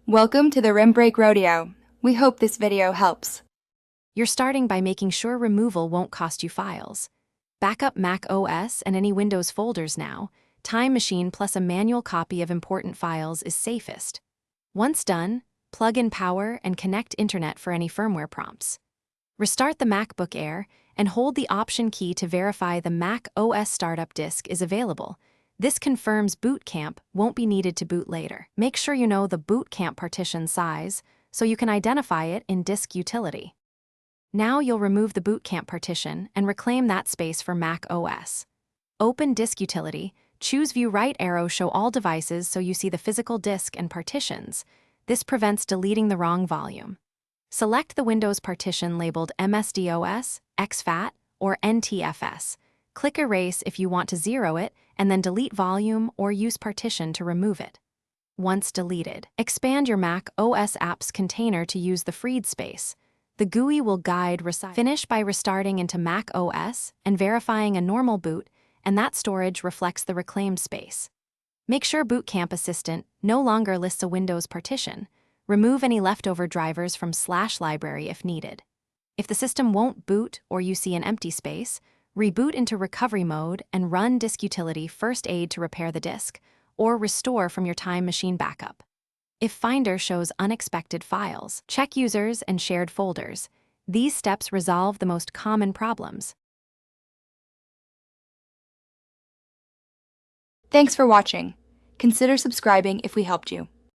Welcome to the Rim Break Rodeo. We hope this video helps. You're starting by making sure removal won't cost you files. Back up Mac OS and any Windows folders now. Time Machine plus a manual copy of important files is safest. Once done, plug in power and connect internet for any firmware prompts. Restart the MacBook Air and hold the Option key to verify the Mac OS startup disk is available. This confirms Boot Camp won't be needed to boot later. Make sure you know the Boot Camp partition size so you can identify it in Disk Utility. Now you'll remove the Boot Camp partition and reclaim that space for Mac OS. Open Disk Utility, choose View Right arrow Show All Devices so you see the physical disk and partitions. This prevents deleting the wrong volume. Select the Windows partition labeled MSDOS, exFAT, or NTFS. Click Erase if you want to zero it, and then delete volume or use partition to remove it. Once deleted, expand your Mac OS apps container to use the freed space. The GUI will guide Finish by restarting into Mac OS and verifying a normal boot, and that storage reflects the reclaimed space. Make sure Boot Camp Assistant no longer lists a Windows partition. Remove any leftover drivers from /library if needed. If the system won't boot or you see an empty space, reboot into recovery mode and run Disk Utility First Aid to repair the disk, or restore from your Time Machine backup. If Finder shows unexpected files, check users and shared folders. These steps resolve the most common problems. Thanks for watching. Consider subscribing if we helped you.